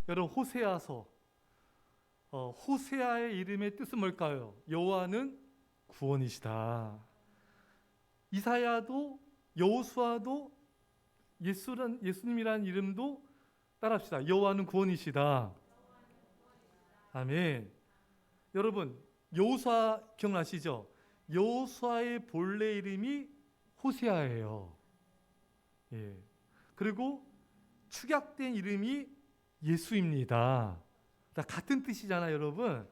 여러분 호세아서, 호세아의 이름의 뜻은 뭘까요? 여호와는 구원이시다. 이사야도 여호수아도 예수님이라는 이름도 따라합시다. 여호와는 구원이시다. 아멘. 여러분 여호수아 기억나시죠? 여호수아의 본래 이름이 호세아예요. 예. 그리고 축약된 이름이 예수입니다. 다 같은 뜻이잖아요, 여러분.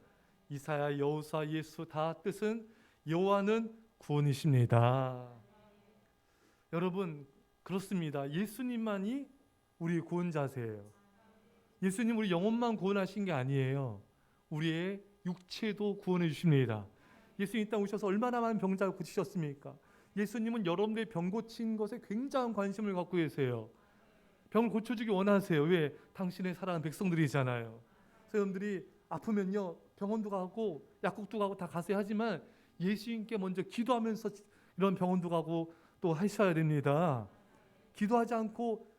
이사야, 여호수아, 예수 다 뜻은 여호와는 구원이십니다. 여러분 그렇습니다. 예수님만이 우리의 구원자세요. 예수님 우리 영혼만 구원하신 게 아니에요. 우리의 육체도 구원해 주십니다. 예수님 이 땅 오셔서 얼마나 많은 병자를 고치셨습니까? 예수님은 여러분들의 병 고친 것에 굉장한 관심을 갖고 계세요. 병을 고쳐주기 원하세요. 왜? 당신의 사랑하는 백성들이잖아요. 그래서 여러분들이 아프면요 병원도 가고 약국도 가고 다 가세요 하지만 예수님께 먼저 기도하면서 이런 병원도 가고 또 하셔야 됩니다. 기도하지 않고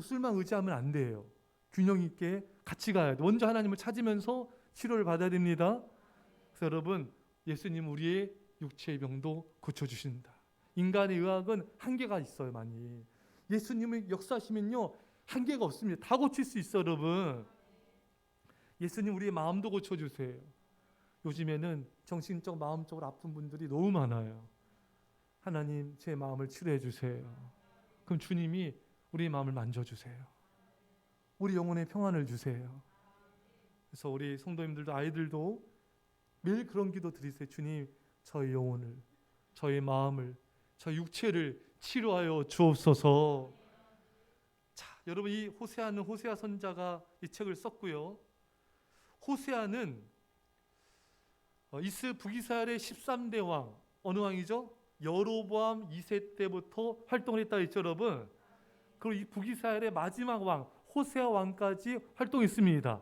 술만 의지하면 안 돼요. 균형 있게 같이 가야 돼요. 먼저 하나님을 찾으면서 치료를 받아야 됩니다. 그래서 여러분 예수님 우리의 육체의 병도 고쳐주신다. 인간의 의학은 한계가 있어요. 많이. 예수님의 역사하시면요 한계가 없습니다. 다 고칠 수 있어요. 여러분 예수님 우리의 마음도 고쳐주세요. 요즘에는 정신적 마음적으로 아픈 분들이 너무 많아요. 하나님 제 마음을 치료해 주세요. 그럼 주님이 우리 마음을 만져주세요. 우리 영혼에 평안을 주세요. 그래서 우리 성도님들도 아이들도 매일 그런 기도 드리세요. 주님 저의 영혼을, 저의 마음을, 저의 육체를 치료하여 주옵소서. 자, 여러분 이 호세아는 호세아 선자가 이 책을 썼고요. 호세아는 북이스라엘의 13대 왕, 어느 왕이죠? 여로보암 2세 때부터 활동을 했다 했죠, 여러분. 그리고 이 북이스라엘의 마지막 왕 호세아 왕까지 활동했습니다.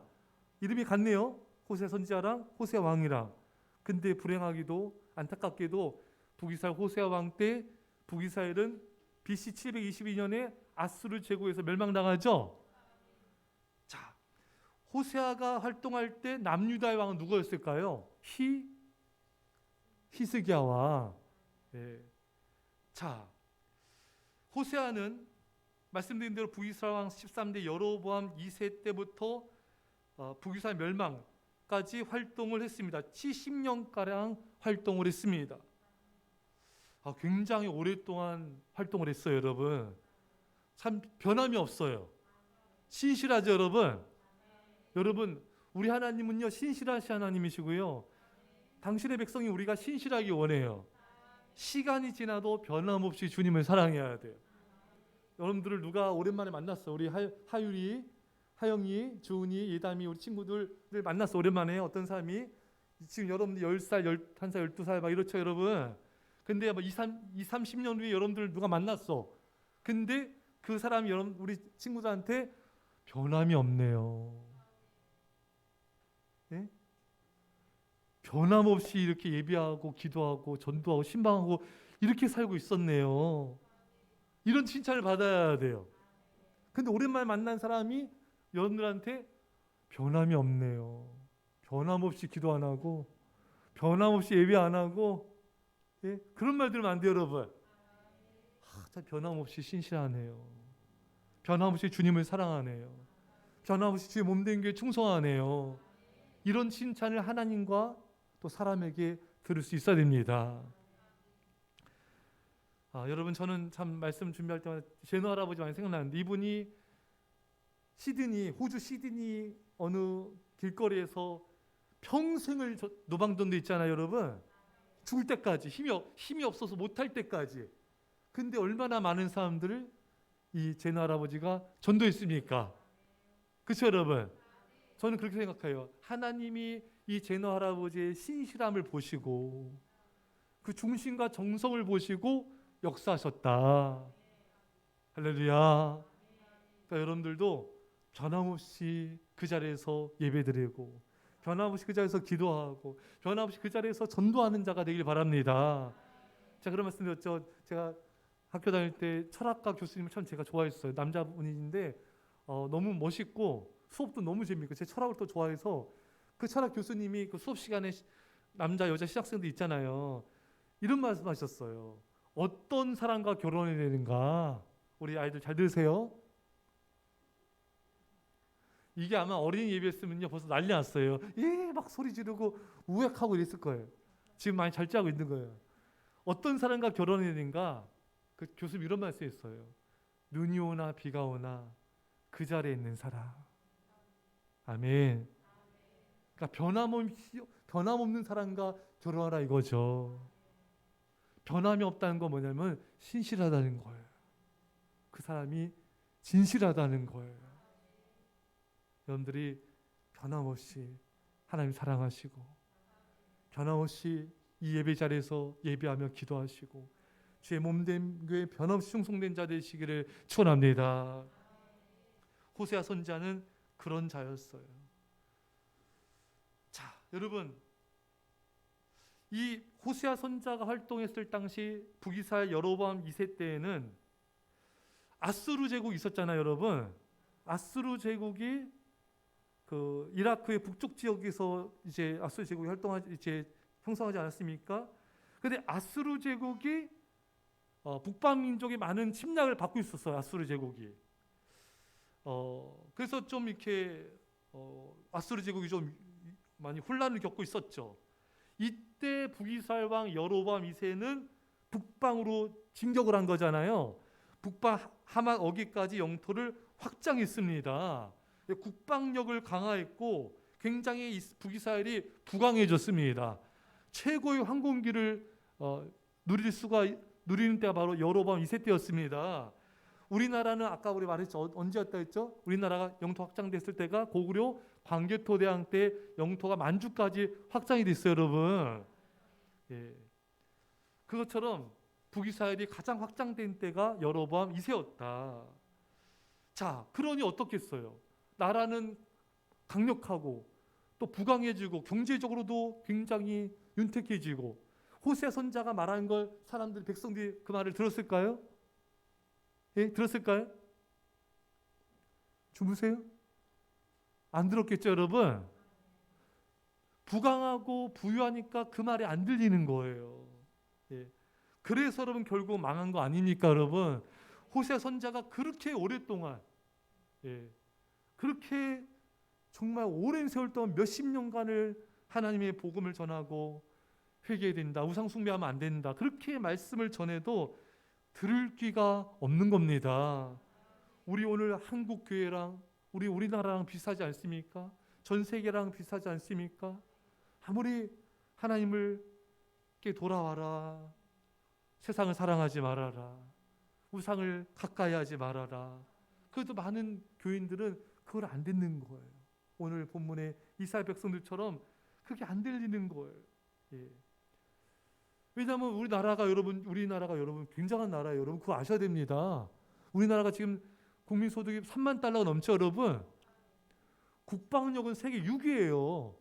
이름이 같네요. 호세아 선지자랑 호세아 왕이랑. 근데 불행하기도 안타깝게도 북이스라엘 호세아 왕 때 북이스라엘은 BC 722년에 아수르 제국에서 멸망당하죠. 자, 호세아가 활동할 때 남유다의 왕은 누구였을까요? 히스기야 왕. 예. 자, 호세아는 말씀드린 대로 북이스라엘 왕 13대 여로보암 2세 때부터 북이스라엘 멸망까지 활동을 했습니다. 70년가량 활동을 했습니다. 굉장히 오랫동안 활동을 했어요, 여러분. 참 변함이 없어요. 신실하죠, 여러분. 여러분, 우리 하나님은요 신실하신 하나님이시고요. 당신의 백성이 우리가 신실하기 원해요. 시간이 지나도 변함없이 주님을 사랑해야 돼요. 여러분들을 누가 오랜만에 만났어. 우리 하율이, 하영이, 주은이, 예담이 우리 친구들을 만났어. 오랜만에 어떤 사람이 지금 여러분들 10살, 11살, 12살 막 이렇죠, 여러분. 근데 뭐 30년 후에 여러분들 누가 만났어. 근데 그 사람이 우리 친구들한테 변함이 없네요. 예? 변함없이 이렇게 예배하고 기도하고 전도하고 신방하고 이렇게 살고 있었네요. 이런 칭찬을 받아야 돼요. 근데 오랜만에 만난 사람이 여러분들한테 변함이 없네요. 변함없이 기도 안 하고 변함없이 예배 안 하고 예? 그런 말 들으면 안 돼요, 여러분. 참 변함없이 신실하네요. 변함없이 주님을 사랑하네요. 변함없이 주의 몸된 교회에 충성하네요. 이런 칭찬을 하나님과 또 사람에게 들을 수 있어야 됩니다. 여러분 저는 참 말씀 준비할 때마다 제노 할아버지 많이 생각나는데 이분이 호주 시드니 어느 길거리에서 평생을 노방전도 있잖아요, 여러분. 죽을 때까지 힘이 없어서 못할 때까지. 근데 얼마나 많은 사람들을 이 제노 할아버지가 전도했습니까? 그렇죠, 여러분? 저는 그렇게 생각해요. 하나님이 이 제노 할아버지의 신실함을 보시고 그 중심과 정성을 보시고 역사하셨다. 할렐루야. 그러니까 여러분들도 변함없이 그 자리에서 예배드리고 변함없이 그 자리에서 기도하고 변함없이 그 자리에서 전도하는 자가 되길 바랍니다. 자, 그런 말씀 드렸죠. 제가 학교 다닐 때 철학과 교수님을 참 제가 좋아했어요. 남자분인데 너무 멋있고 수업도 너무 재밌고 제 철학을 또 좋아해서 그 철학 교수님이 그 수업 시간에 남자 여자 신학생들 있잖아요. 이런 말씀하셨어요. 어떤 사람과 결혼해야 되는가? 우리 아이들 잘 들으세요. 이게 아마 어린이 예배였으면요 벌써 난리 났어요. 예, 막 소리 지르고 우액하고 이랬을 거예요. 지금 많이 절제하고 있는 거예요. 어떤 사람과 결혼해야 되는가? 그 교수님 이런 말씀했어요. 눈이 오나 비가 오나 그 자리에 있는 사람. 아멘. 그러니까 변함없는 사람과 결혼하라 이거죠. 변함이 없다는 건 뭐냐면 신실하다는 거예요. 그 사람이 진실하다는 거예요. 여러분들이 변함없이 하나님 사랑하시고 변함없이 이 예배 자리에서 예배하며 기도하시고 주의 몸된 교회 변함없이 충성된 자 되시기를 축원합니다. 호세아 선지자는 그런 자였어요. 자, 여러분 이 호세아 선지자가 활동했을 당시 북이스라엘 여로보암 2세 때에는 아수르 제국이 있었잖아요, 여러분. 아수르 제국이 그 이라크의 북쪽 지역에서 이제 아수르 제국이 형성하지 않았습니까? 근데 아수르 제국이 북방 민족의 많은 침략을 받고 있었어요. 아수르 제국이. 그래서 좀 이렇게 아수르 제국이 좀 많이 혼란을 겪고 있었죠. 이때 북이스라엘 왕 여로보암 2세는 북방으로 진격을 한 거잖아요. 북방 하맛 어기까지 영토를 확장했습니다. 국방력을 강화했고 굉장히 북이스라엘이 부강해졌습니다. 최고의 황공기를 누리는 때가 바로 여로보암 2세 때였습니다. 우리나라는 아까 우리 말했죠. 언제였다 했죠? 우리나라가 영토 확장됐을 때가 고구려 광개토대왕 때 영토가 만주까지 확장이 됐어요, 여러분. 예. 그것처럼 북이스라엘이 가장 확장된 때가 여로보암 2세였다. 자, 그러니 어떻겠어요? 나라는 강력하고 또 부강해지고 경제적으로도 굉장히 윤택해지고 호세아 선지자가 말한 걸 사람들이 백성들이 그 말을 들었을까요? 예, 들었을까요? 주무세요? 안 들었겠죠, 여러분? 부강하고 부유하니까 그 말이 안 들리는 거예요. 예. 그래서 여러분 결국 망한 거 아닙니까, 여러분? 호세아 선지자가 그렇게 오랫동안 그렇게 정말 오랜 세월 동안 몇십 년간을 하나님의 복음을 전하고 회개해야 된다, 우상 숭배하면 안 된다, 그렇게 말씀을 전해도 들을 귀가 없는 겁니다. 우리 오늘 한국 교회랑 우리나라랑 비슷하지 않습니까? 전 세계랑 비슷하지 않습니까? 아무리 하나님을 돌아와라, 세상을 사랑하지 말아라, 우상을 가까이 하지 말아라, 그래도 많은 교인들은 그걸 안 듣는 거예요. 오늘 본문의 이스라엘 백성들처럼 그게 안 들리는 거예요. 예. 왜냐하면 우리나라가 여러분 굉장한 나라예요. 여러분 그거 아셔야 됩니다. 우리나라가 지금 국민소득이 3만 달러가 넘죠, 여러분. 국방력은 세계 6위예요.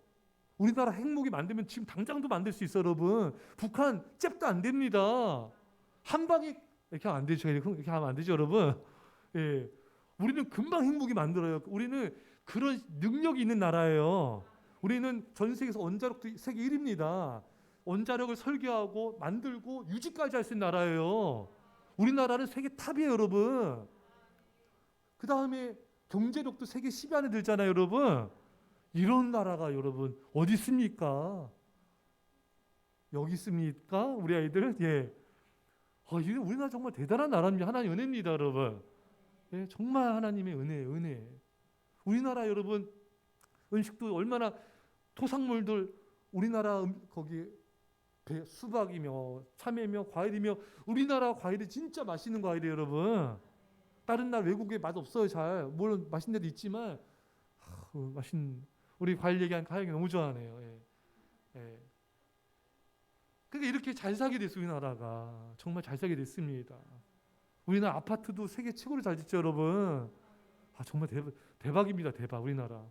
우리나라 핵무기 만들면 지금 당장도 만들 수 있어요, 여러분. 북한 잽도 안 됩니다. 한 방에 이렇게 하면 안 되죠. 이렇게 하면 안 되죠, 여러분. 예. 우리는 금방 핵무기 만들어요. 우리는 그런 능력이 있는 나라예요. 우리는 전 세계에서 원자력도 세계 1위입니다. 원자력을 설계하고 만들고 유지까지 할 수 있는 나라예요. 우리나라는 세계 탑이에요, 여러분. 그 다음에 경제력도 세계 10위 안에 들잖아요, 여러분. 이런 나라가 여러분 어디 있습니까? 여기 있습니까? 우리 아이들? 예. 우리나라 정말 대단한 나라입니다. 하나님의 은혜입니다, 여러분. 예, 정말 하나님의 은혜. 우리나라 여러분 음식도 얼마나 토산물들 우리나라 거기 수박이며 참외며 과일이며 우리나라 과일이 진짜 맛있는 과일이에요, 여러분. 다른 나라 외국에 맛 없어요, 잘. 물론 맛있는 데도 있지만 우리 과일 얘기하니까 하영이 너무 좋아하네요. 예. 그러니까 이렇게 잘 살게 됐어요, 우리나라가. 정말 잘 살게 됐습니다. 우리나라 아파트도 세계 최고로 잘 짓죠, 여러분. 정말 대박입니다, 대박, 우리나라.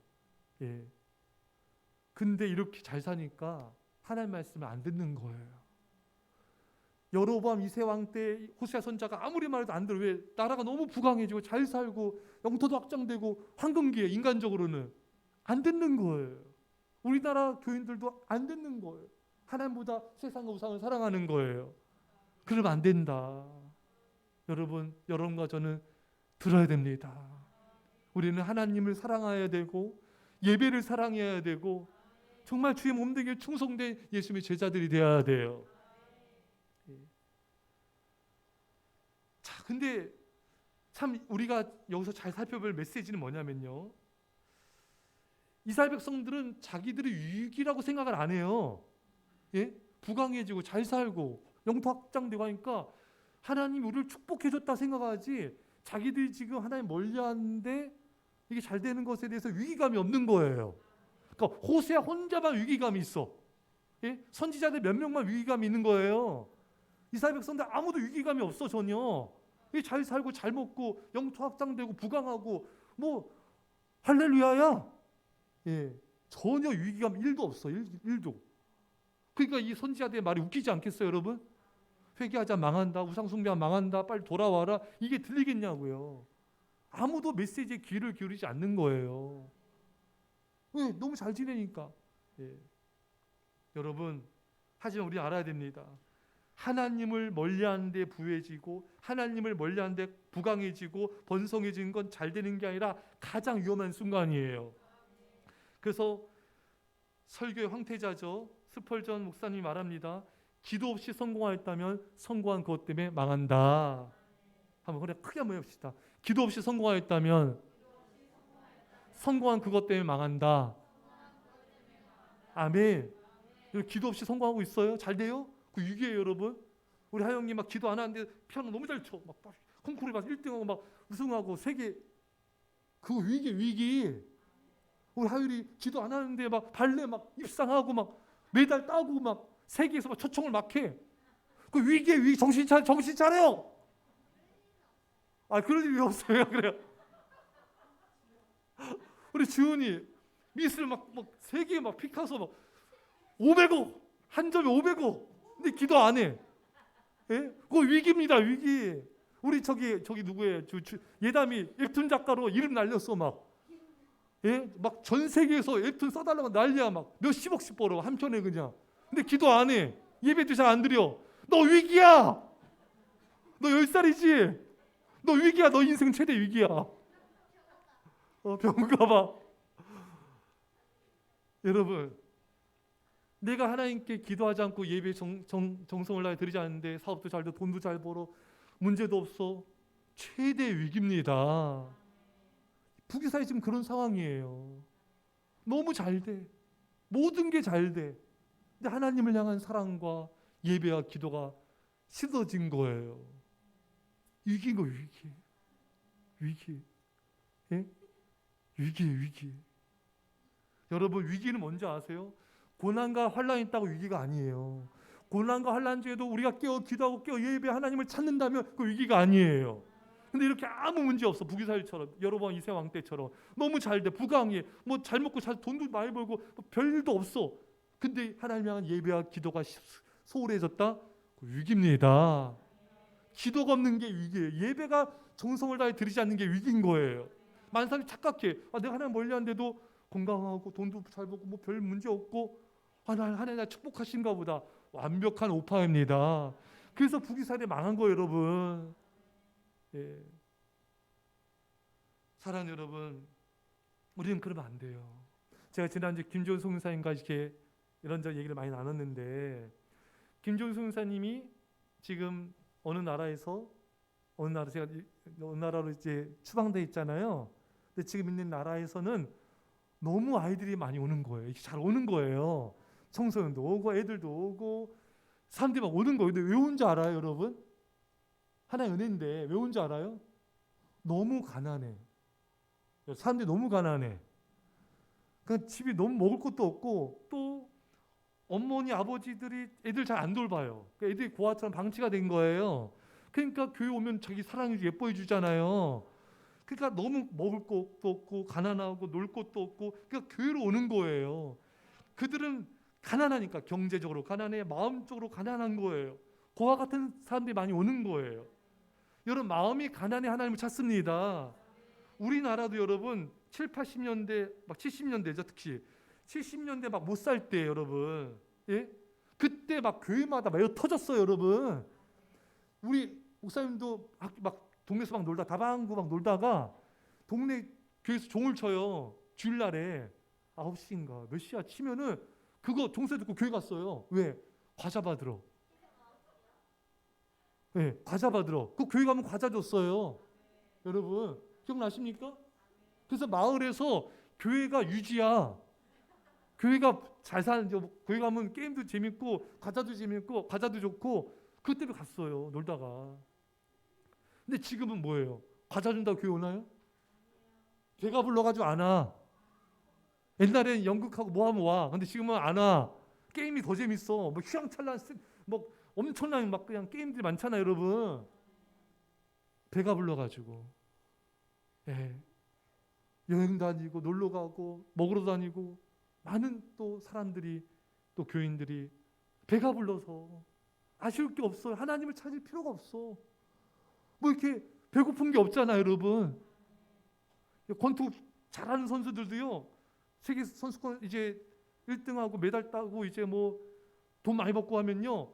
예. 근데 이렇게 잘 사니까 하나님 말씀을 안 듣는 거예요. 여로보암 2세 왕 때 호세아 선지자가 아무리 말해도 안 들어. 왜? 나라가 너무 부강해지고 잘 살고 영토도 확장되고 황금기에 인간적으로는 안 듣는 거예요. 우리나라 교인들도 안 듣는 거예요. 하나님보다 세상과 우상을 사랑하는 거예요. 그러면 안 된다. 여러분, 여러분과 저는 들어야 됩니다. 우리는 하나님을 사랑해야 되고 예배를 사랑해야 되고 정말 주의 몸되게 충성된 예수님의 제자들이 되어야 돼요. 자, 근데 참 우리가 여기서 잘 살펴볼 메시지는 뭐냐면요, 이스라엘 백성들은 자기들의 위기라고 생각을 안 해요. 예? 부강해지고 잘 살고 영토 확장되고 하니까 하나님이 우리를 축복해줬다 생각하지, 자기들이 지금 하나님 멀리하는데 이게 잘 되는 것에 대해서 위기감이 없는 거예요. 그러니까 호세아 혼자만 위기감이 있어. 예? 선지자들 몇 명만 위기감이 있는 거예요. 이스라엘 백성들 아무도 위기감이 없어. 전혀. 잘 살고 잘 먹고 영토 확장되고 부강하고 뭐 할렐루야야. 예, 전혀 위기감 1도 없어. 1도. 그러니까 이 선지자들의 말이 웃기지 않겠어요, 여러분? 회개하자 망한다, 우상숭배하면 망한다, 빨리 돌아와라, 이게 들리겠냐고요. 아무도 메시지에 귀를 기울이지 않는 거예요. 왜? 너무 잘 지내니까. 예. 여러분, 하지만 우리 알아야 됩니다. 하나님을 멀리하는 데 부해지고 하나님을 멀리하는 데 부강해지고 번성해지는 건 잘 되는 게 아니라 가장 위험한 순간이에요. 그래서 설교의 황태자죠, 스펄전 목사님이 말합니다. 기도 없이 성공하였다면 성공한 그것 때문에 망한다. 한번 그래 크게 한번 해봅시다. 기도 없이 성공하였다면 성공한 그것 때문에 망한다. 아멘. 기도 없이 성공하고 있어요? 잘 돼요? 그 위기예요, 여러분. 우리 하영님 막 기도 안 하는데 피아노 너무 잘 쳐. 막 콩쿠르에 막 1등하고 막 우승하고 세계. 그거 위기. 우리 하율이 기도 안 하는데 막 발레 막 입상하고 막 메달 따고 막 세계에서 막 초청을 막 해. 그 위기에 위기. 정신 차려. 아, 그럴 일이 없어요. 그래요. 우리 지훈이 미술 막 세계 막 피카소 막 500억 한 점에 500억. 근데 기도 안 해. 예? 그거 위기입니다. 위기. 우리 저기 누구예요? 예담이 웹툰 작가로 이름 날렸어 막. 예? 막 전 세계에서 웹툰 써달라고 난리야. 막 몇십억씩 벌어 한 편에 그냥. 근데 기도 안 해. 예배도 잘 안 드려. 너 위기야. 너 10살이지. 너 위기야. 너 인생 최대 위기야. 병가 봐. 여러분, 내가 하나님께 기도하지 않고 예배 정성을 다해 드리지 않는데 사업도 잘 돼, 돈도 잘 벌어, 문제도 없어. 최대 위기입니다. 북이스라엘이 지금 그런 상황이에요. 너무 잘 돼. 모든 게 잘 돼. 근데 하나님을 향한 사랑과 예배와 기도가 시들어진 거예요. 위기인 거예요. 위기. 예? 위기. 여러분, 위기는 뭔지 아세요? 고난과 환란이 있다고 위기가 아니에요. 고난과 환란 중에도 우리가 깨어 기도하고 깨어 예배 하나님을 찾는다면 그 위기가 아니에요. 근데 이렇게 아무 문제 없어. 북이스라엘처럼, 여로보암 2세 왕 때처럼 너무 잘 돼, 부강해, 뭐 잘 먹고 잘 돈도 많이 벌고 뭐 별일도 없어. 근데 하나님 향한 예배와 기도가 소홀해졌다? 그 위기입니다. 기도가 없는 게 위기예요. 예배가 정성을 다해 드리지 않는 게 위기인 거예요. 많은 사람이 착각해. 내가 하나님 멀리하는데도 건강하고 돈도 잘 벌고 뭐 별 문제 없고 하나님 나 축복하신가 보다. 완벽한 오파입니다. 그래서 북이스라엘이 망한 거예요, 여러분. 예. 사랑하는 여러분, 우리는 그러면 안 돼요. 제가 지난주 김종수 선교사님과 이렇게 이런저런 얘기를 많이 나눴는데, 김종수 선교사님이 지금 어느 나라로 이제 추방돼 있잖아요. 근데 지금 있는 나라에서는 너무 아이들이 많이 오는 거예요. 잘 오는 거예요. 청소년도 오고 애들도 오고 사람들이 막 오는 거예요. 근데 왜 온 줄 알아요, 여러분? 하나의 은혜인데 왜 온 줄 알아요? 너무 가난해. 사람들이 너무 가난해. 그러니까 집이 너무 먹을 것도 없고 또 어머니 아버지들이 애들 잘 안 돌봐요. 그러니까 애들이 고아처럼 방치가 된 거예요. 그러니까 교회 오면 자기 사랑해 예뻐해 주잖아요. 그러니까 너무 먹을 것도 없고 가난하고 놀 것도 없고 그러니까 교회로 오는 거예요. 그들은 가난하니까 경제적으로 가난해, 마음적으로 가난한 거예요. 그와 같은 사람들이 많이 오는 거예요. 여러분, 마음이 가난해 하나님을 찾습니다. 우리나라도 여러분 7, 80년대 막 70년대죠. 특히 70년대 막 못 살 때 여러분, 예? 그때 막 교회마다 막 터졌어요, 여러분. 우리 목사님도 막 동네에서 막 놀다 다방구 막 놀다가 동네 교회에서 종을 쳐요. 주일날에 9시인가 몇 시야 치면은 그거 종세 듣고 교회 갔어요. 왜? 과자 받으러. 네, 과자 받으러. 그 교회 가면 과자 줬어요. 여러분 기억나십니까? 그래서 마을에서 교회가 유지야. 교회가 잘 사는, 교회 가면 게임도 재밌고 과자도 재밌고 과자도 좋고 그것 때문에 갔어요. 놀다가. 근데 지금은 뭐예요? 과자 준다고 교회 오나요? 배가 불러가지고 안 와. 옛날엔 연극하고 뭐 하면 와. 근데 지금은 안 와. 게임이 더 재밌어. 뭐 휘황찬란 뭐 엄청난 막 그냥 게임들이 많잖아요, 여러분. 배가 불러가지고. 예. 여행 다니고 놀러 가고 먹으러 다니고 많은 또 사람들이 또 교인들이 배가 불러서 아쉬울 게 없어요. 하나님을 찾을 필요가 없어. 뭐 이렇게 배고픈 게 없잖아요, 여러분. 권투 잘하는 선수들도요. 세계 선수권 이제 1등하고 메달 따고 이제 뭐 돈 많이 받고 하면요.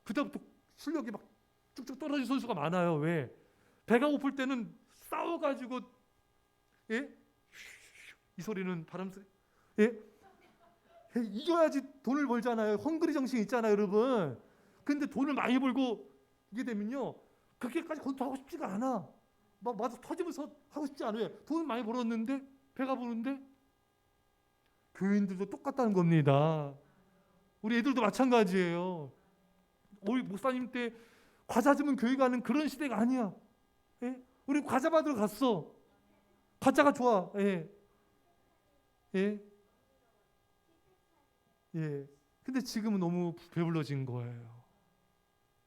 그때부터 실력이 막 쭉쭉 떨어진 선수가 많아요. 왜? 배가 고플 때는 싸워가지고, 예? 이 소리는 바람 소리. 예? 이겨야지 돈을 벌잖아요. 헝그리 정신 있잖아요, 여러분. 근데 돈을 많이 벌고 이게 되면요, 그렇게까지 권투하고 싶지가 않아. 막 맞아 터지면서 하고 싶지 않아요. 돈 많이 벌었는데 배가 부른데. 교인들도 똑같다는 겁니다. 우리 애들도 마찬가지예요. 우리 목사님 때 과자 주면 교회 가는 그런 시대가 아니야. 예? 우리 과자 받으러 갔어. 과자가 좋아. 예. 예. 예. 근데 지금은 너무 배불러진 거예요.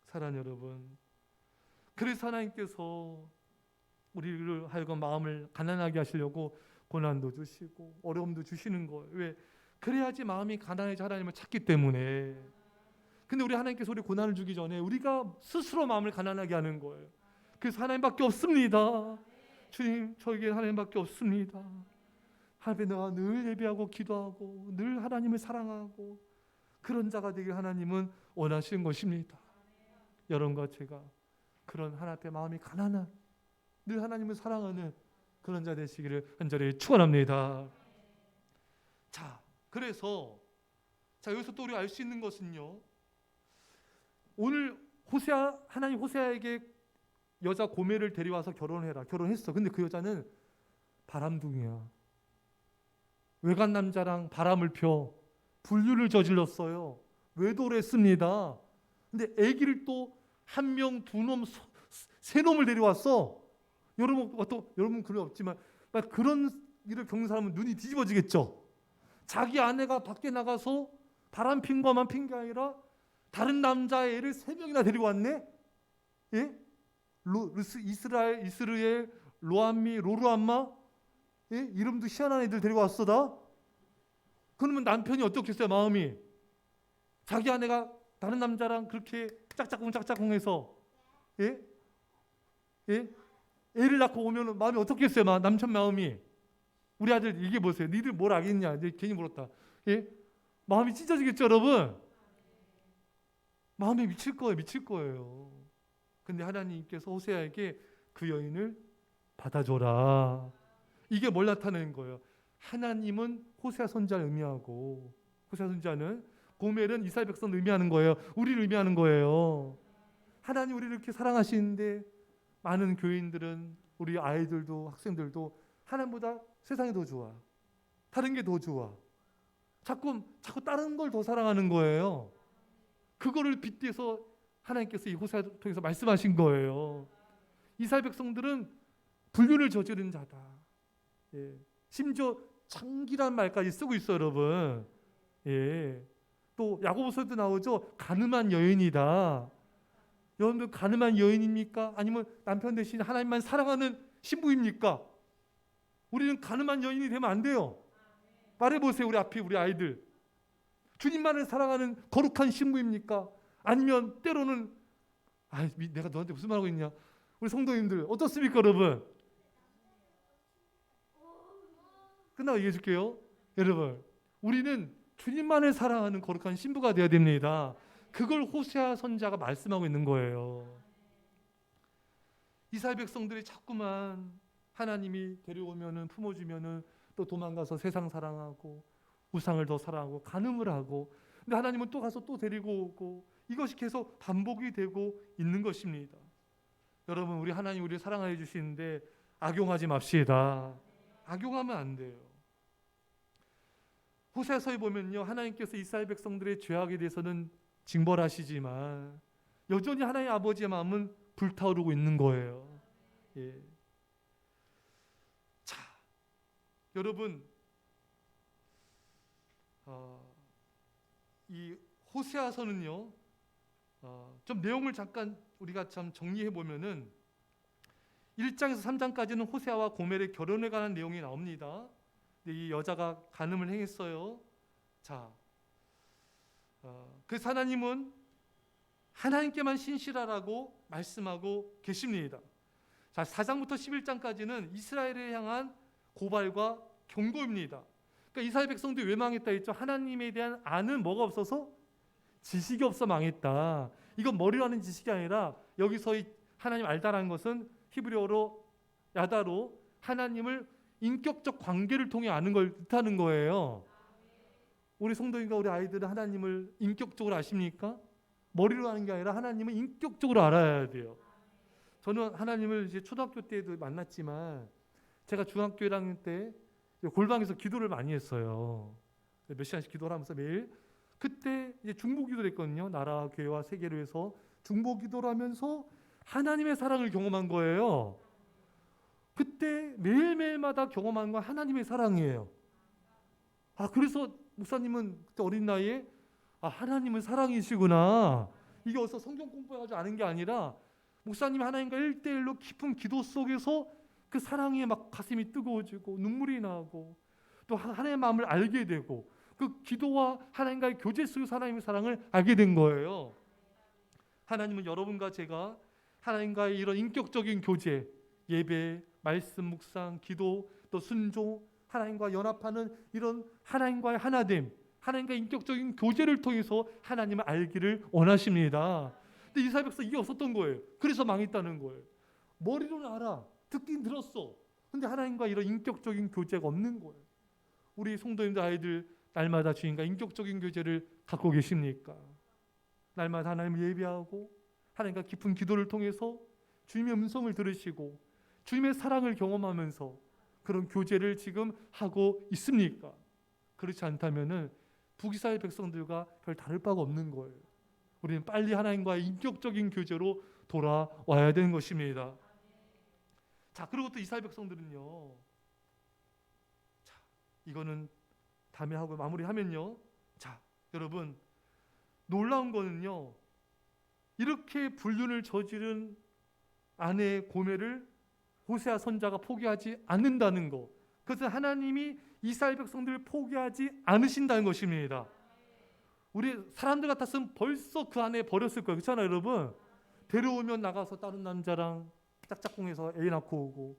사랑하는 여러분. 그래서 하나님께서 우리를 하여금 마음을 가난하게 하시려고 고난도 주시고 어려움도 주시는 거예요. 왜? 그래야지 마음이 가난해져 하나님을 찾기 때문에. 근데 우리 하나님께서 우리 고난을 주기 전에 우리가 스스로 마음을 가난하게 하는 거예요. 그래서 하나님밖에 없습니다. 주님, 저에게 하나님밖에 없습니다. 하나님, 내가 늘 예배하고 기도하고 늘 하나님을 사랑하고 그런 자가 되길 하나님은 원하시는 것입니다. 여러분과 제가 그런 하나님 앞에 마음이 가난한, 늘 하나님을 사랑하는 그런 자 되시기를 간절히 축원합니다. 자, 그래서 여기서 또 우리가 알 수 있는 것은요, 오늘 하나님 호세아에게 여자 고멜을 데려와서 결혼해라. 결혼했어. 근데 그 여자는 바람둥이야. 외간 남자랑 바람을 펴 불륜을 저질렀어요. 외도를 했습니다. 근데 아기를 또 한 명, 두 놈, 세 놈을 데려왔어. 여러분 그런 없지만 그런 일을 겪는 사람은 눈이 뒤집어지겠죠. 자기 아내가 밖에 나가서 바람 핀 것만 핀 게 아니라 다른 남자의 애를 세 명이나 데리고 왔네. 예? 이스르엘, 로암미, 로루암마, 예? 이름도 희한한 애들 데리고 왔어 다. 그러면 남편이 어떻겠어요, 마음이? 자기 아내가 다른 남자랑 그렇게 짝짝꿍해서, 예? 예? 애를 낳고 오면 마음이 어떻겠어요, 남편 마음이? 우리 아들 이게 보세요. 니들 뭘 알겠냐? 이제 괜히 물었다. 예? 마음이 찢어지겠죠, 여러분? 마음이 미칠 거예요. 근데 하나님께서 호세아에게 그 여인을 받아줘라. 이게 뭘 나타내는 거예요? 하나님은 호세아 선지자를 의미하고, 호세아 선지자는 고멜은 이스라엘 백성을 의미하는 거예요. 우리를 의미하는 거예요. 하나님 우리를 이렇게 사랑하시는데 많은 교인들은, 우리 아이들도 학생들도 하나님보다 세상이 더 좋아. 다른 게 더 좋아. 자꾸 다른 걸 더 사랑하는 거예요. 그거를 빗대서 하나님께서 이 호세아를 통해서 말씀하신 거예요. 이스라엘 백성들은 불륜을 저지른 자다. 예. 심지어 창기란 말까지 쓰고 있어요, 여러분. 예. 또 야고보서에도 나오죠. 가늠한 여인이다. 여러분들 가늠한 여인입니까? 아니면 남편 대신 하나님만 사랑하는 신부입니까? 우리는 가늠한 여인이 되면 안 돼요. 말해보세요, 우리 앞에 우리 아이들. 주님만을 사랑하는 거룩한 신부입니까? 아니면 때로는 내가 너한테 무슨 말하고 있냐? 우리 성도님들 어떻습니까, 여러분? 끝나고 얘기해 줄게요. 여러분, 우리는 주님만을 사랑하는 거룩한 신부가 되어야 됩니다. 그걸 호세아 선지자가 말씀하고 있는 거예요. 이스라엘 백성들이 자꾸만 하나님이 데려오면은 품어주면은 또 도망가서 세상 사랑하고 우상을 더 사랑하고 간음을 하고, 근데 하나님은 또 가서 또 데리고 오고, 이것이 계속 반복이 되고 있는 것입니다. 여러분, 우리 하나님 우리를 사랑해 주시는데 악용하지 맙시다. 악용하면 안 돼요. 호세아서에 보면요, 하나님께서 이스라엘 백성들의 죄악에 대해서는 징벌하시지만 여전히 하나님 아버지의 마음은 불타오르고 있는 거예요. 예. 자, 여러분, 이 호세아서는요, 좀 내용을 잠깐 우리가 참 정리해 보면은 1장에서 3장까지는 호세아와 고멜의 결혼에 관한 내용이 나옵니다. 근데 이 여자가 간음을 행했어요. 자, 그래서 하나님은 하나님께만 신실하라고 말씀하고 계십니다. 자, 4장부터 11장까지는 이스라엘에 향한 고발과 경고입니다. 그러니까 이스라엘 백성들이 왜 망했다 했죠? 하나님에 대한 아는 뭐가 없어서? 지식이 없어 망했다. 이건 머리로 하는 지식이 아니라 여기서의 하나님 알다라는 것은 히브리어로 야다로 하나님을 인격적 관계를 통해 아는 걸 뜻하는 거예요. 우리 성도님과 우리 아이들은 하나님을 인격적으로 아십니까? 머리로 아는 게 아니라 하나님을 인격적으로 알아야 돼요. 저는 하나님을 이제 초등학교 때도 만났지만 제가 중학교 1학년 때 골방에서 기도를 많이 했어요. 몇 시간씩 기도를 하면서 매일. 그때 이제 중보 기도를 했거든요. 나라와 교회와 세계를 위해서 중보 기도를 하면서 하나님의 사랑을 경험한 거예요. 그때 매일매일마다 경험한 건 하나님의 사랑이에요. 그래서 목사님은 그때 어린 나이에 하나님은 사랑이시구나. 이게 어디서 성경 공부해가지고 아는 게 아니라 목사님이 하나님과 1대1로 깊은 기도 속에서 그 사랑에 막 가슴이 뜨거워지고 눈물이 나고 또 하나님의 마음을 알게 되고 그 기도와 하나님과의 교제 속에서 하나님의 사랑을 알게 된 거예요. 하나님은 여러분과 제가 하나님과의 이런 인격적인 교제, 예배, 말씀, 묵상, 기도, 또 순종, 하나님과 연합하는 이런 하나님과의 하나됨, 하나님과 인격적인 교제를 통해서 하나님을 알기를 원하십니다. 근데 이스라엘 백성 이게 없었던 거예요. 그래서 망했다는 거예요. 머리로는 알아, 듣긴 들었어. 근데 하나님과 이런 인격적인 교제가 없는 거예요. 우리 성도님들 아이들 날마다 주님과 인격적인 교제를 갖고 계십니까? 날마다 하나님을 예배하고 하나님과 깊은 기도를 통해서 주님의 음성을 들으시고 주님의 사랑을 경험하면서 그런 교제를 지금 하고 있습니까? 그렇지 않다면은 북이스라엘 백성들과 별 다를 바가 없는 거예요. 우리는 빨리 하나님과의 인격적인 교제로 돌아와야 되는 것입니다. 자, 그리고 또 이스라엘 백성들은요. 자, 이거는 다음에 하고 마무리하면요. 자, 여러분, 놀라운 거는요. 이렇게 불륜을 저지른 아내 고멜을 호세아 선지자가 포기하지 않는다는 거. 그것은 하나님이 이스라엘 백성들을 포기하지 않으신다는 것입니다. 우리 사람들 같았으면 벌써 그 안에 버렸을 거예요. 그렇잖아요, 여러분. 데려오면 나가서 다른 남자랑 짝짝꿍해서 애 낳고 오고,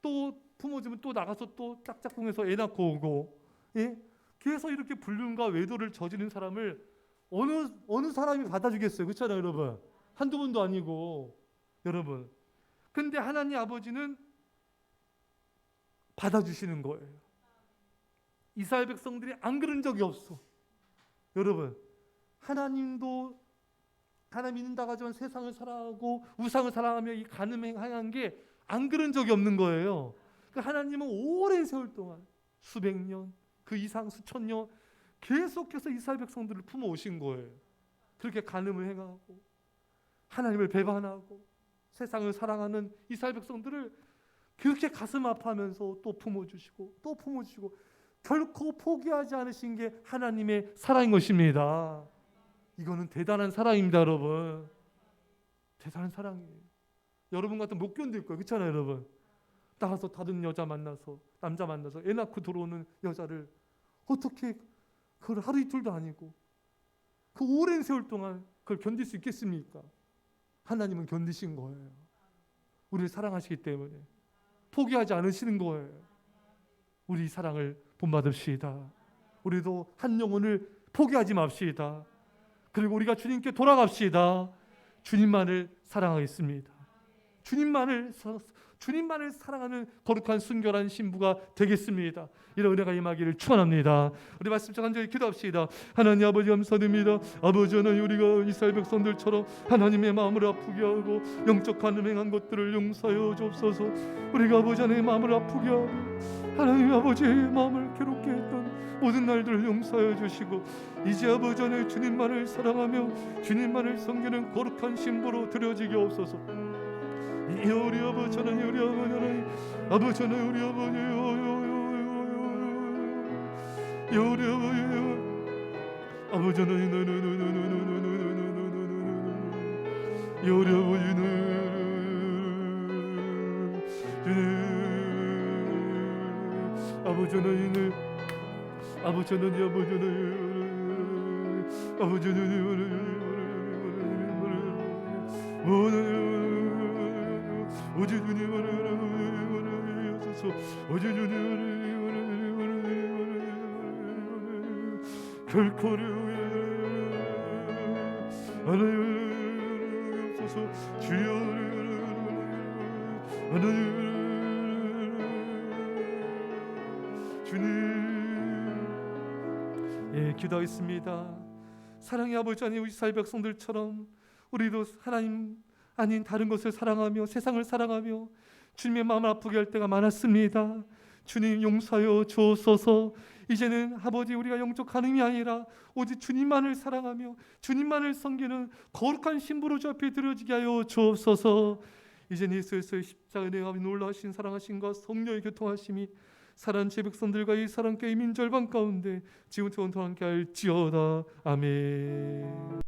또 품어주면 또 나가서 또 짝짝꿍해서 애 낳고 오고, 예? 그래서 이렇게 불륜과 외도를 저지른 사람을 어느 사람이 받아주겠어요. 그렇잖아요, 여러분. 한두 번도 아니고, 여러분. 근데 하나님 아버지는 받아주시는 거예요. 이스라엘 백성들이 안 그런 적이 없어. 여러분, 하나님도 하나님 믿는다고 하지만 세상을 사랑하고 우상을 사랑하며 이 간음을 행한 게 안 그런 적이 없는 거예요. 그러니까 하나님은 오랜 세월 동안 수백 년, 그 이상 수천 년 계속해서 이스라엘 백성들을 품어오신 거예요. 그렇게 간음을 행하고 하나님을 배반하고 세상을 사랑하는 이스라엘 백성들을 그렇게 가슴 아파하면서 또 품어주시고 또 품어주시고 결코 포기하지 않으신 게 하나님의 사랑인 것입니다. 이거는 대단한 사랑입니다, 여러분. 대단한 사랑이에요. 여러분 같으면 못 견딜 거예요. 그렇잖아요, 여러분. 나가서 다른 여자 만나서 남자 만나서 애 낳고 들어오는 여자를 어떻게 그걸 하루 이틀도 아니고 그 오랜 세월 동안 그걸 견딜 수 있겠습니까? 하나님은 견디신 거예요. 우리를 사랑하시기 때문에 포기하지 않으시는 거예요. 우리 사랑을 본받읍시다. 우리도 한 영혼을 포기하지 맙시다. 그리고 우리가 주님께 돌아갑시다. 주님만을 사랑하겠습니다. 주님만을 사랑하는 거룩한 순결한 신부가 되겠습니다. 이런 은혜가 임하기를 축원합니다. 우리 말씀처럼 간절히 기도합시다. 하나님 아버지 감사드립니다. 아버지 하나님, 우리가 이스라엘 백성들처럼 하나님의 마음을 아프게 하고 영적 간음행한 것들을 용서하여 주옵소서. 우리가 아버지 하나님의 마음을 아프게 하고 하나님 아버지의 마음을 괴롭게 했던 모든 날들을 용서하여 주시고, 이제 아버지 하나님 주님만을 사랑하며 주님만을 섬기는 거룩한 신부로 드려지게 없소서. 우리 아버지 하나님, 우리 아버지 하나님, 아버지 하나님, 우리 아버지, 우리 아버지 하나님, 우리 아버지는 아버지 하나님, 아버지 하나님, 아버지 하나님, 어제 주님을 하소서. 어제 주님을 결코 하나님 없어서 주여 하나님 주님. 예, 기도하겠습니다. 사랑의 아버지 하나님, 이스라엘 백성들처럼 우리도 하나님 아닌 다른 것을 사랑하며 세상을 사랑하며 주님의 마음을 아프게 할 때가 많았습니다. 주님 용서하여 주옵소서. 이제는 아버지, 우리가 영적 간음이 아니라 오직 주님만을 사랑하며 주님만을 섬기는 거룩한 신부로 주 앞에 드려지게 하여 주옵소서. 이제는 예수의 십자가 은혜가 놀라신 사랑하심과 성령의 교통하심이 사랑하는 제 백성들과 이 사랑교회 민절반 가운데 지금부터 원통함께 할지어다. 아멘.